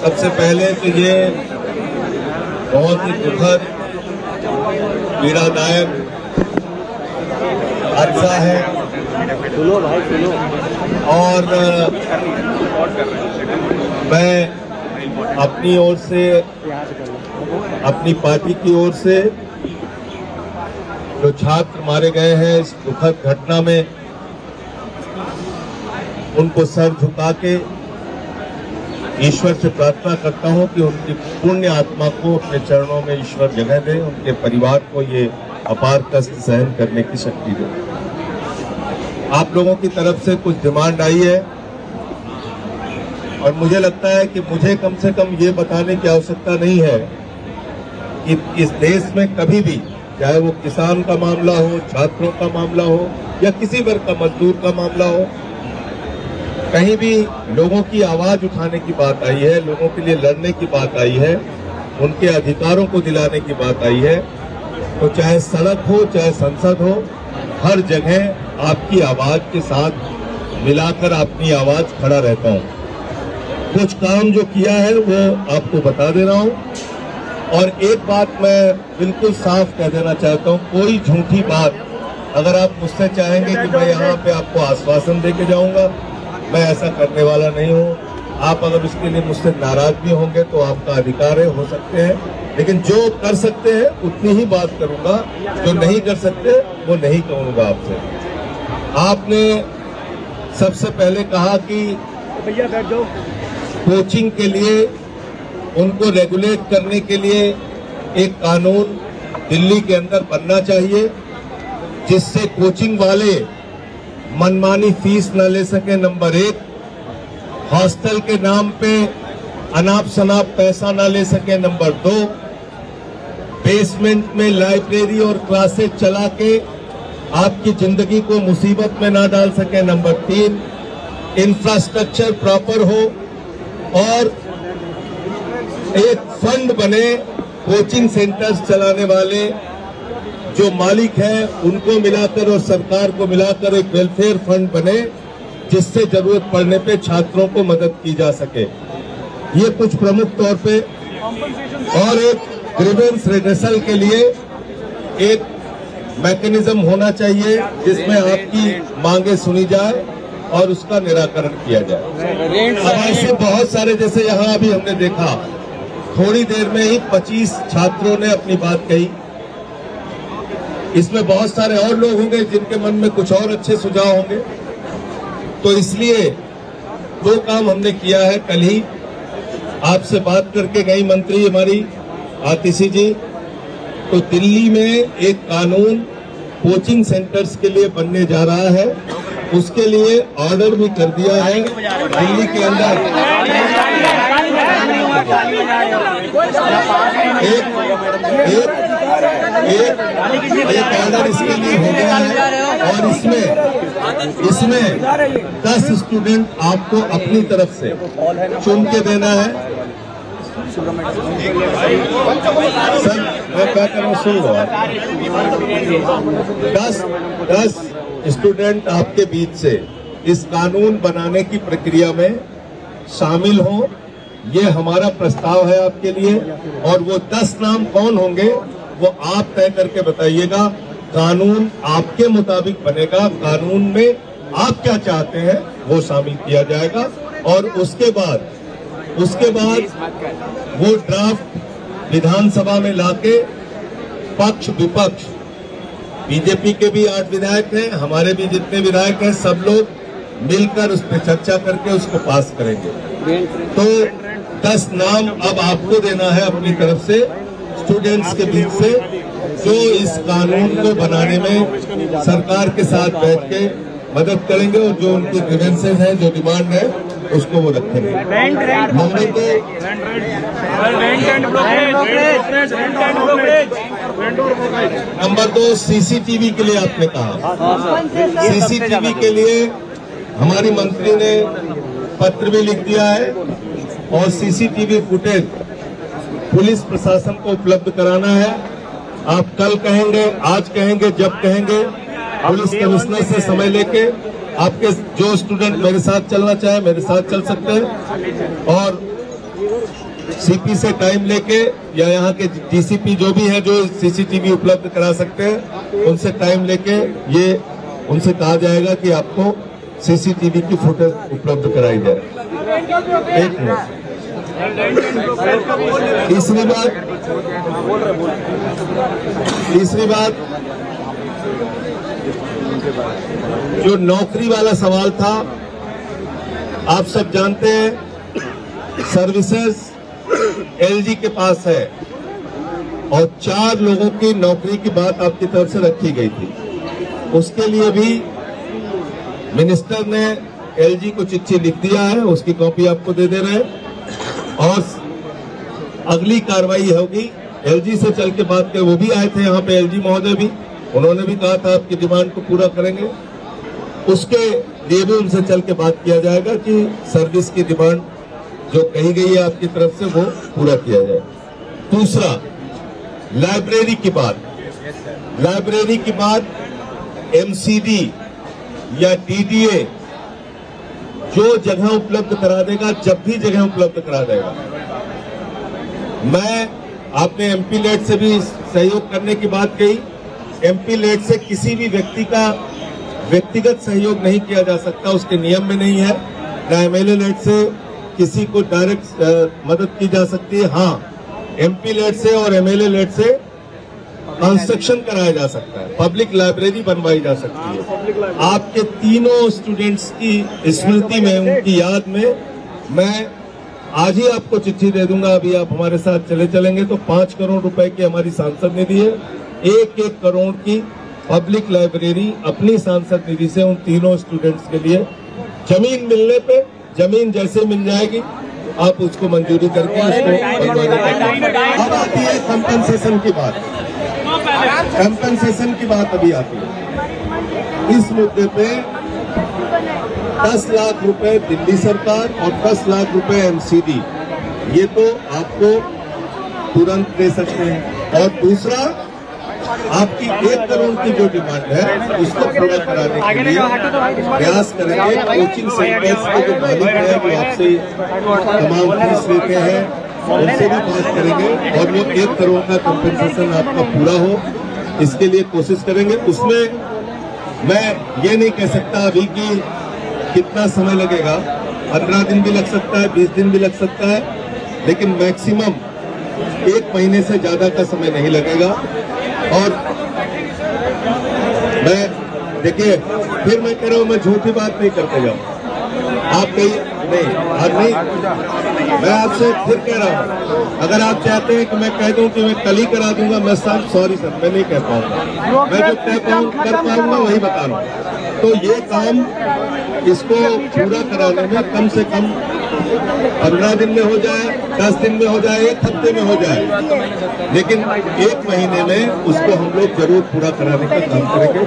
सबसे पहले तो ये बहुत ही दुखद पीड़ादायक हादसा है और मैं अपनी ओर से, अपनी पार्टी की ओर से जो छात्र मारे गए हैं इस दुखद घटना में, उनको सर झुका के ईश्वर से प्रार्थना करता हूं कि उनकी पुण्य आत्मा को अपने चरणों में ईश्वर जगह दे, उनके परिवार को ये अपार कष्ट सहन करने की शक्ति दे। आप लोगों की तरफ से कुछ डिमांड आई है और मुझे लगता है कि मुझे कम से कम ये बताने की आवश्यकता नहीं है कि इस देश में कभी भी, चाहे वो किसान का मामला हो, छात्रों का मामला हो या किसी वर्ग का मजदूर का मामला हो, कहीं भी लोगों की आवाज उठाने की बात आई है, लोगों के लिए लड़ने की बात आई है, उनके अधिकारों को दिलाने की बात आई है, तो चाहे सड़क हो चाहे संसद हो, हर जगह आपकी आवाज के साथ मिलाकर अपनी आवाज खड़ा रहता हूं। कुछ काम जो किया है वो आपको बता दे रहा हूं और एक बात मैं बिल्कुल साफ कह देना चाहता हूं, कोई झूठी बात अगर आप मुझसे चाहेंगे कि मैं यहाँ पे आपको आश्वासन दे के जाऊंगा, मैं ऐसा करने वाला नहीं हूँ। आप अगर उसके लिए मुझसे नाराज भी होंगे तो आपका अधिकार है, हो सकते हैं, लेकिन जो कर सकते हैं उतनी ही बात करूंगा, जो नहीं कर सकते वो नहीं कहूंगा आपसे। आपने सबसे पहले कहा कि कोचिंग के लिए, उनको रेगुलेट करने के लिए एक कानून दिल्ली के अंदर बनना चाहिए जिससे कोचिंग वाले मनमानी फीस न ले सके, नंबर 1, हॉस्टल के नाम पे अनाप शनाप पैसा न ले सके, नंबर 2, बेसमेंट में लाइब्रेरी और क्लासेस चला के आपकी जिंदगी को मुसीबत में ना डाल सके, नंबर 3, इंफ्रास्ट्रक्चर प्रॉपर हो और एक फंड बने, कोचिंग सेंटर्स चलाने वाले जो मालिक है उनको मिलाकर और सरकार को मिलाकर एक वेलफेयर फंड बने जिससे जरूरत पड़ने पे छात्रों को मदद की जा सके। ये कुछ प्रमुख तौर पे, और एक ग्रीवेंस रिड्रेसल के लिए एक मैकेनिज्म होना चाहिए जिसमें आपकी मांगे सुनी जाए और उसका निराकरण किया जाए। अब ऐसे बहुत सारे, जैसे यहाँ अभी हमने देखा, थोड़ी देर में ही 25 छात्रों ने अपनी बात कही। इसमें बहुत सारे और लोग होंगे जिनके मन में कुछ और अच्छे सुझाव होंगे, तो इसलिए 2 काम हमने किया है। कल ही आपसे बात करके गई मंत्री हमारी आतिशी जी, तो दिल्ली में एक कानून कोचिंग सेंटर्स के लिए बनने जा रहा है, उसके लिए ऑर्डर भी कर दिया है दिल्ली के अंदर। एक ऑर्डर इसके लिए हो गया है और इसमें 10 स्टूडेंट आपको अपनी तरफ से चुन के देना है। सर मैं क्या कर रहा हूँ, सुन लो। 10 स्टूडेंट आपके बीच से इस कानून बनाने की प्रक्रिया में शामिल हो, ये हमारा प्रस्ताव है आपके लिए। और वो 10 नाम कौन होंगे वो आप तय करके बताइएगा। कानून आपके मुताबिक बनेगा, कानून में आप क्या चाहते हैं वो शामिल किया जाएगा और उसके बाद वो ड्राफ्ट विधानसभा में लाके पक्ष विपक्ष, बीजेपी के भी 8 विधायक हैं, हमारे भी जितने विधायक हैं, सब लोग मिलकर उस पर चर्चा करके उसको पास करेंगे। तो 10 नाम अब आपको देना है अपनी तरफ से, स्टूडेंट्स के बीच से, जो इस कानून को बनाने में सरकार के साथ बैठ के मदद करेंगे और जो उनकी ग्रीवेंसेस हैं, जो डिमांड है, उसको वो रखेंगे। नंबर 2, सीसीटीवी के लिए आपने कहा। सीसीटीवी के लिए हमारी मंत्री ने पत्र भी लिख दिया है और सीसीटीवी फुटेज पुलिस प्रशासन को उपलब्ध कराना है। आप कल कहेंगे, आज कहेंगे, जब कहेंगे, पुलिस कमिश्नर से समय लेके आपके जो स्टूडेंट मेरे साथ चलना चाहे मेरे साथ चल सकते हैं। और सीपी से टाइम लेके या यहाँ के डीसीपी जो भी है जो सीसीटीवी उपलब्ध करा सकते हैं उनसे टाइम लेके ये उनसे कहा जाएगा कि आपको सीसीटीवी की फुटेज उपलब्ध कराई जाए। एक मिनट। तीसरी बात जो नौकरी वाला सवाल था, आप सब जानते हैं सर्विसेज एलजी के पास है और 4 लोगों की नौकरी की बात आपकी तरफ से रखी गई थी। उसके लिए भी मिनिस्टर ने एलजी को चिट्ठी लिख दिया है, उसकी कॉपी आपको दे रहे हैं और अगली कार्रवाई होगी। एलजी से चल के बात कर, वो भी आए थे यहाँ पे एलजी महोदय भी, उन्होंने भी कहा था आपकी डिमांड को पूरा करेंगे। उसके लिए भी उनसे चल के बात किया जाएगा कि सर्विस की डिमांड जो कही गई है आपकी तरफ से वो पूरा किया जाए। दूसरा, लाइब्रेरी की बात एमसीडी या डीडीए जो जगह उपलब्ध करा देगा, जब भी जगह उपलब्ध करा देगा। आपने एमपी लेट से भी सहयोग करने की बात कही। एमपी लेट से किसी भी व्यक्ति का व्यक्तिगत सहयोग नहीं किया जा सकता, उसके नियम में नहीं है। ना एमएलए लेट से किसी को डायरेक्ट मदद की जा सकती है। हाँ, एमपी लेट से और एमएलए लेट से कंस्ट्रक्शन कराया जा सकता है, पब्लिक लाइब्रेरी बनवाई जा सकती है। आपके तीनों स्टूडेंट्स की स्मृति में, उनकी याद में मैं आज ही आपको चिट्ठी दे दूंगा। अभी आप हमारे साथ चलेंगे तो 5 करोड़ रुपए की हमारी सांसद निधि है। 1-1 करोड़ की पब्लिक लाइब्रेरी अपनी सांसद निधि से उन तीनों स्टूडेंट्स के लिए जमीन मिलने पे, जमीन जैसे मिल जाएगी आप उसको मंजूरी करके उसको बनवाने का। अब आती है कंपनसेशन की बात। कंपनसेशन की बात अभी आती है। इस मुद्दे पे 10 लाख रुपए दिल्ली सरकार और 10 लाख रुपए एमसीडी, ये तो आपको तुरंत दे सकते हैं। और दूसरा, आपकी 1 करोड़ की जो डिमांड है उसको पूरा कराने के लिए प्रयास करेंगे। कोचिंग सेंटर्स के जो मालिक है वो आपसे तमाम फीस लेते हैं, उनसे भी बात करेंगे और वो 1 करोड़ का कंपनसेशन आपका पूरा हो, इसके लिए कोशिश करेंगे। उसमें मैं ये नहीं कह सकता अभी कि कितना समय लगेगा, 15 दिन भी लग सकता है, 20 दिन भी लग सकता है, लेकिन मैक्सिमम 1 महीने से ज्यादा का समय नहीं लगेगा। और मैं देखिए, फिर मैं कह रहा हूं, मैं झूठी बात नहीं करते जाऊं। आप कहीं नहीं, मैं आपसे फिर कह रहा हूं, अगर आप चाहते हैं कि मैं कह दूं कि मैं कल ही करा दूंगा, मैं सॉरी सर, मैं नहीं कह पाऊंगा। मैं जो कर पाऊंगा वही बता रहा हूं। तो ये काम, इसको पूरा कराने में कम से कम 15 दिन में हो जाए, 10 दिन में हो जाए, 1 हफ्ते में हो जाए, लेकिन 1 महीने में उसको हम लोग जरूर पूरा कराने का काम करेंगे।